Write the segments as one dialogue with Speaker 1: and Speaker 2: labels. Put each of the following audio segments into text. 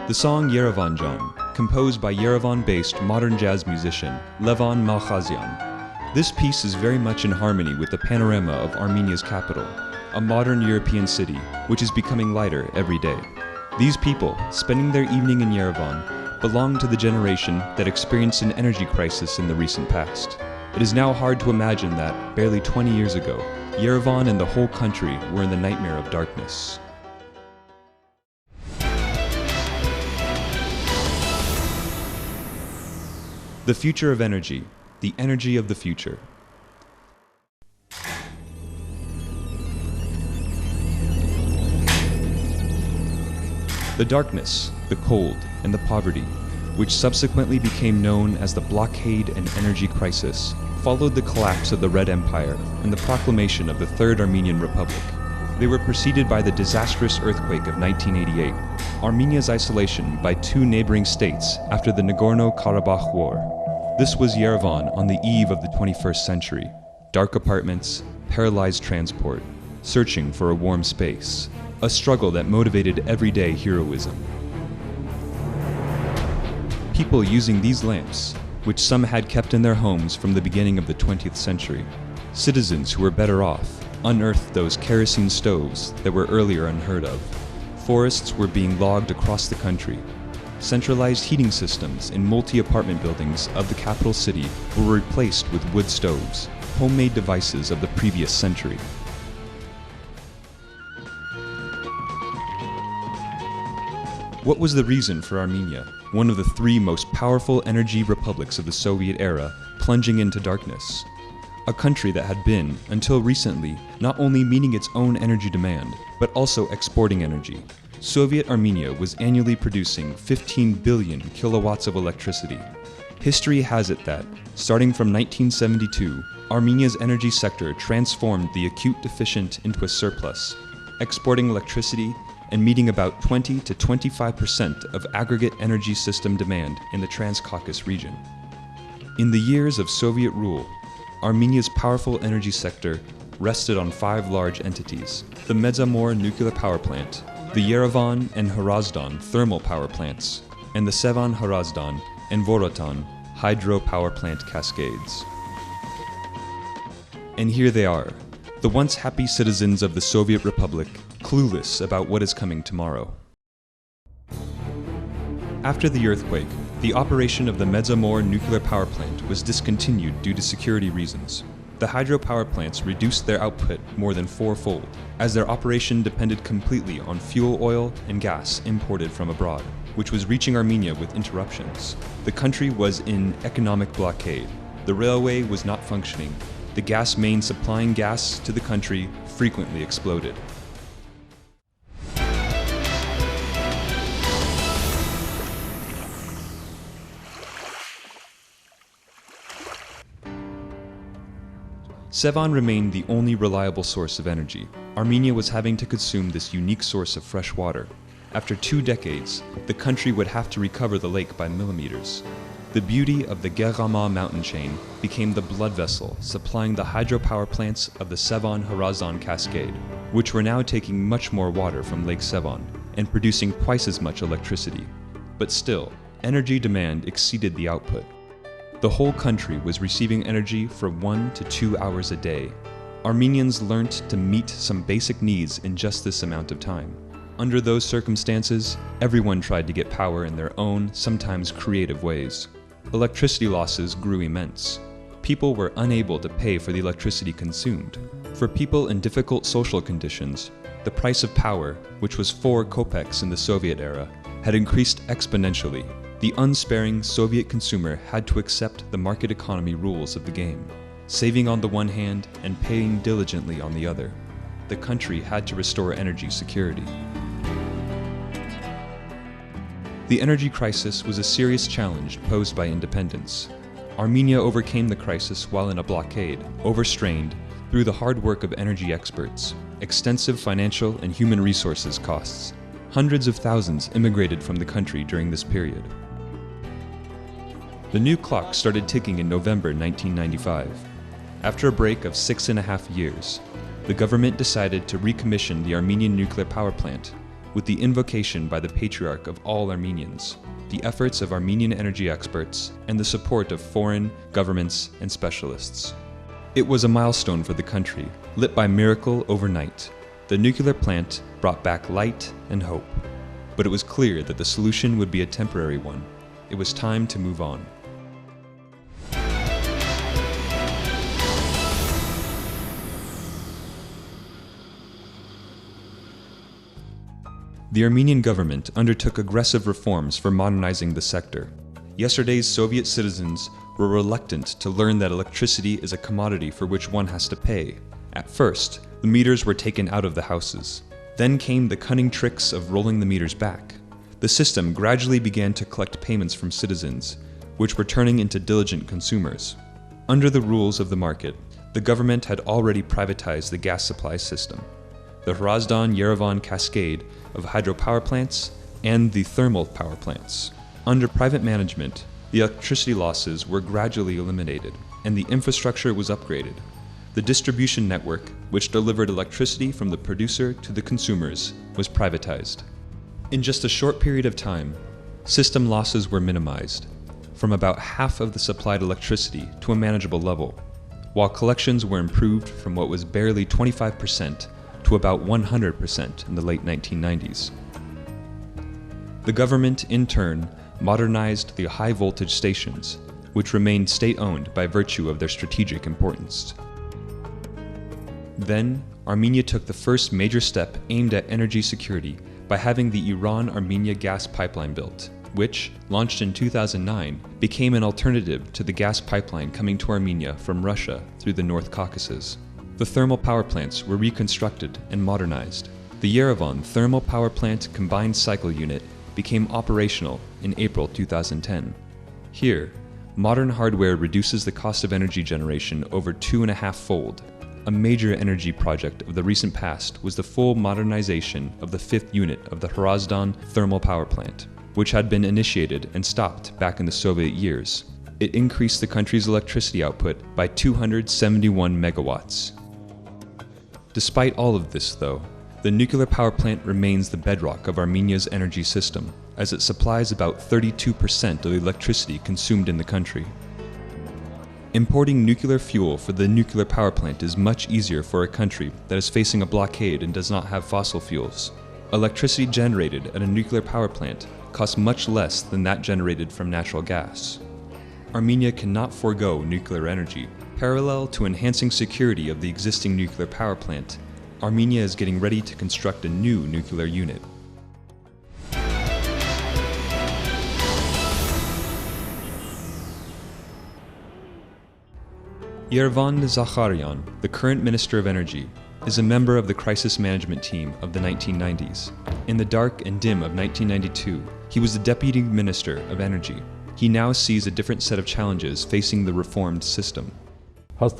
Speaker 1: The song Yerevanjan, composed by Yerevan-based modern jazz musician Levan Malkhazian. This piece is very much in harmony with the panorama of Armenia's capital, a modern European city which is becoming lighter every day. These people, spending their evening in Yerevan, belong to the generation that experienced an energy crisis in the recent past. It is now hard to imagine that, barely 20 years ago, Yerevan and the whole country were in the nightmare of darkness. The future of energy, the energy of the future. The darkness, the cold, and the poverty, which subsequently became known as the blockade and energy crisis, followed the collapse of the Red Empire and the proclamation of the Third Armenian Republic. They were preceded by the disastrous earthquake of 1988, Armenia's isolation by two neighboring states after the Nagorno-Karabakh War. This was Yerevan on the eve of the 21st century. Dark apartments, paralyzed transport, searching for a warm space. A struggle that motivated everyday heroism. People using these lamps, which some had kept in their homes from the beginning of the 20th century. Citizens who were better off unearthed those kerosene stoves that were earlier unheard of. Forests were being logged across the country. Centralized heating systems in multi-apartment buildings of the capital city were replaced with wood stoves, homemade devices of the previous century. What was the reason for Armenia, one of the three most powerful energy republics of the Soviet era, plunging into darkness? A country that had been, until recently, not only meeting its own energy demand, but also exporting energy. Soviet Armenia was annually producing 15 billion kilowatts of electricity. History has it that, starting from 1972, Armenia's energy sector transformed the acute deficient into a surplus, exporting electricity and meeting about 20 to 25% of aggregate energy system demand in the Transcaucasus region. In the years of Soviet rule, Armenia's powerful energy sector rested on five large entities: the Medzamor nuclear power plant, the Yerevan and Hrazdan thermal power plants, and the Sevan Hrazdan and Vorotan hydropower plant cascades. And here they are, the once happy citizens of the Soviet Republic, clueless about what is coming tomorrow. After the earthquake, the operation of the Medzamor nuclear power plant was discontinued due to security reasons. The hydropower plants reduced their output more than fourfold, as their operation depended completely on fuel oil and gas imported from abroad, which was reaching Armenia with interruptions. The country was in economic blockade. The railway was not functioning. The gas main supplying gas to the country frequently exploded. Sevan remained the only reliable source of energy. Armenia was having to consume this unique source of fresh water. After 2 decades, the country would have to recover the lake by millimeters. The beauty of the Gerama mountain chain became the blood vessel supplying the hydropower plants of the Sevan Hrazdan cascade, which were now taking much more water from Lake Sevan and producing twice as much electricity. But still, energy demand exceeded the output. The whole country was receiving energy for 1 to 2 hours a day. Armenians learnt to meet some basic needs in just this amount of time. Under those circumstances, everyone tried to get power in their own, sometimes creative ways. Electricity losses grew immense. People were unable to pay for the electricity consumed. For people in difficult social conditions, the price of power, which was 4 kopecks in the Soviet era, had increased exponentially. The unsparing Soviet consumer had to accept the market economy rules of the game, saving on the one hand and paying diligently on the other. The country had to restore energy security. The energy crisis was a serious challenge posed by independence. Armenia overcame the crisis while in a blockade, overstrained, through the hard work of energy experts, extensive financial and human resources costs. Hundreds of thousands immigrated from the country during this period. The new clock started ticking in November 1995. After a break of 6.5 years, the government decided to recommission the Armenian nuclear power plant, with the invocation by the patriarch of all Armenians, the efforts of Armenian energy experts, and the support of foreign governments and specialists. It was a milestone for the country, lit by miracle overnight. The nuclear plant brought back light and hope. But it was clear that the solution would be a temporary one. It was time to move on. The Armenian government undertook aggressive reforms for modernizing the sector. Yesterday's Soviet citizens were reluctant to learn that electricity is a commodity for which one has to pay. At first, the meters were taken out of the houses. Then came the cunning tricks of rolling the meters back. The system gradually began to collect payments from citizens, which were turning into diligent consumers. Under the rules of the market, the government had already privatized the gas supply system. The Hrazdan-Yerevan cascade of hydropower plants and the thermal power plants. Under private management, the electricity losses were gradually eliminated and the infrastructure was upgraded. The distribution network, which delivered electricity from the producer to the consumers, was privatized. In just a short period of time, system losses were minimized, from about half of the supplied electricity to a manageable level, while collections were improved from what was barely 25% to about 100% in the late 1990s. The government, in turn, modernized the high-voltage stations, which remained state-owned by virtue of their strategic importance. Then, Armenia took the first major step aimed at energy security by having the Iran-Armenia gas pipeline built, which, launched in 2009, became an alternative to the gas pipeline coming to Armenia from Russia through the North Caucasus. The thermal power plants were reconstructed and modernized. The Yerevan Thermal Power Plant Combined Cycle Unit became operational in April 2010. Here, modern hardware reduces the cost of energy generation over 2.5-fold. A major energy project of the recent past was the full modernization of the 5th unit of the Hrazdan Thermal Power Plant, which had been initiated and stopped back in the Soviet years. It increased the country's electricity output by 271 megawatts. Despite all of this, though, the nuclear power plant remains the bedrock of Armenia's energy system, as it supplies about 32% of the electricity consumed in the country. Importing nuclear fuel for the nuclear power plant is much easier for a country that is facing a blockade and does not have fossil fuels. Electricity generated at a nuclear power plant costs much less than that generated from natural gas. Armenia cannot forego nuclear energy. Parallel to enhancing security of the existing nuclear power plant, Armenia is getting ready to construct a new nuclear unit. Yerevan Zakharyan, the current Minister of Energy, is a member of the crisis management team of the 1990s. In the dark and dim of 1992, he was the Deputy Minister of Energy. He now sees a different set of challenges facing the reformed system. The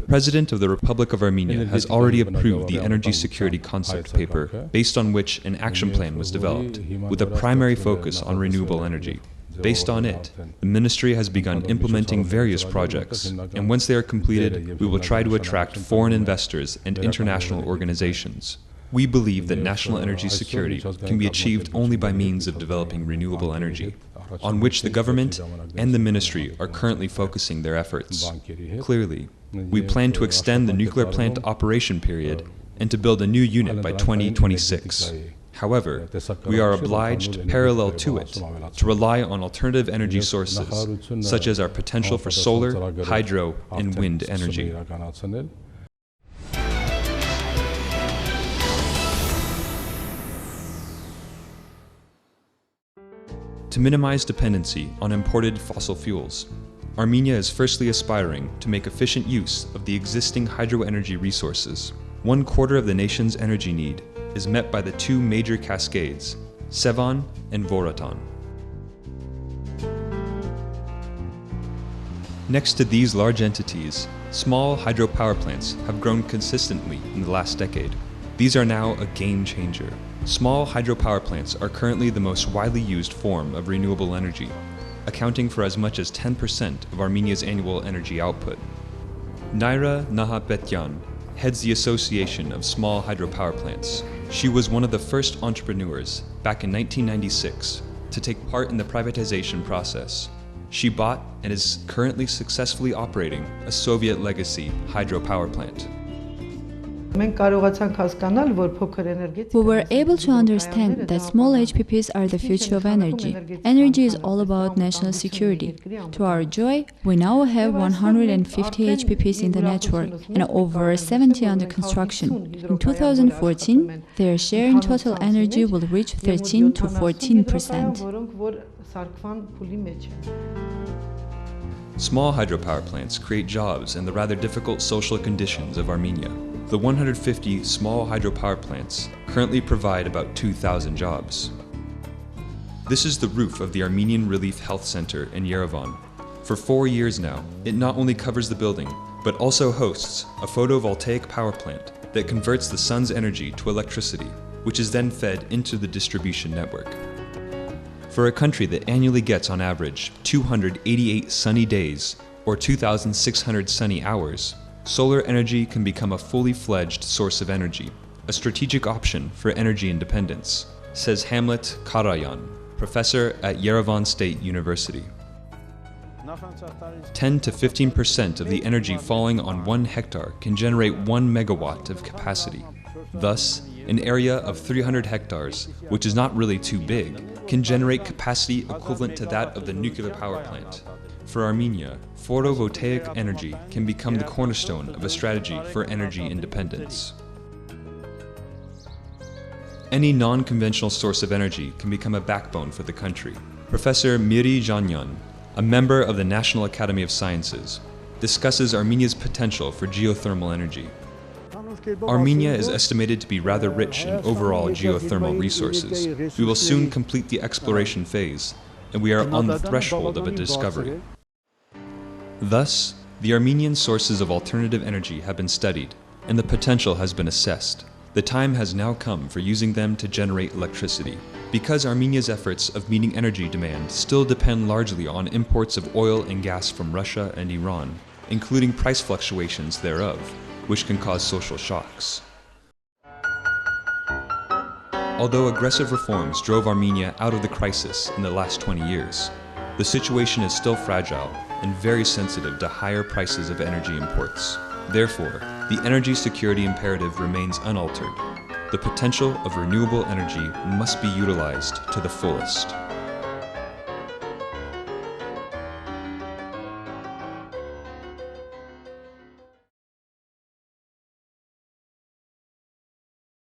Speaker 1: President of the Republic of Armenia has already approved the Energy Security Concept Paper, based on which an action plan was developed, with a primary focus on renewable energy. Based on it, the Ministry has begun implementing various projects, and once they are completed, we will try to attract foreign investors and international organizations. We believe that national energy security can be achieved only by means of developing renewable energy, on which the government and the Ministry are currently focusing their efforts. Clearly, we plan to extend the nuclear plant operation period and to build a new unit by 2026. However, we are obliged, parallel to it, to rely on alternative energy sources, such as our potential for solar, hydro, and wind energy. To minimize dependency on imported fossil fuels, Armenia is firstly aspiring to make efficient use of the existing hydroenergy resources. 1/4 of the nation's energy need is met by the two major cascades, Sevan and Voratan. Next to these large entities, small hydropower plants have grown consistently in the last decade. These are now a game changer. Small hydropower plants are currently the most widely used form of renewable energy, accounting for as much as 10% of Armenia's annual energy output. Naira Nahapetyan, heads the Association of Small Hydropower Plants. She was one of the first entrepreneurs, back in 1996, to take part in the privatization process. She bought and is currently successfully operating a Soviet legacy hydropower plant.
Speaker 2: We
Speaker 3: were able to understand that small HPPs are the future of energy. Energy is all about national security. To our joy, we now have 150 HPPs in the network and over 70 under construction. In 2014, their share in total energy will reach 13 to 14%.
Speaker 1: Small hydropower plants create jobs in the rather difficult social conditions of Armenia. The 150 small hydropower plants currently provide about 2,000 jobs. This is the roof of the Armenian Relief Health Center in Yerevan. For 4 years now, it not only covers the building, but also hosts a photovoltaic power plant that converts the sun's energy to electricity, which is then fed into the distribution network. For a country that annually gets on average 288 sunny days or 2,600 sunny hours, solar energy can become a fully fledged source of energy, a strategic option for energy independence, says Hamlet Karayan, professor at Yerevan State University. 10 to 15% of the energy falling on 1 hectare can generate 1 megawatt of capacity. Thus, an area of 300 hectares, which is not really too big, can generate capacity equivalent to that of the nuclear power plant. For Armenia, photovoltaic energy can become the cornerstone of a strategy for energy independence. Any non-conventional source of energy can become a backbone for the country. Professor Miri Janyan, a member of the National Academy of Sciences, discusses Armenia's potential for geothermal energy. Armenia is estimated to be rather rich in overall geothermal resources. We will soon complete the exploration phase, and we are on the threshold of a discovery. Thus, the Armenian sources of alternative energy have been studied, and the potential has been assessed. The time has now come for using them to generate electricity. Because Armenia's efforts of meeting energy demand still depend largely on imports of oil and gas from Russia and Iran, including price fluctuations thereof, which can cause social shocks. Although aggressive reforms drove Armenia out of the crisis in the last 20 years, the situation is still fragile and very sensitive to higher prices of energy imports. Therefore, the energy security imperative remains unaltered. The potential of renewable energy must be utilized to the fullest.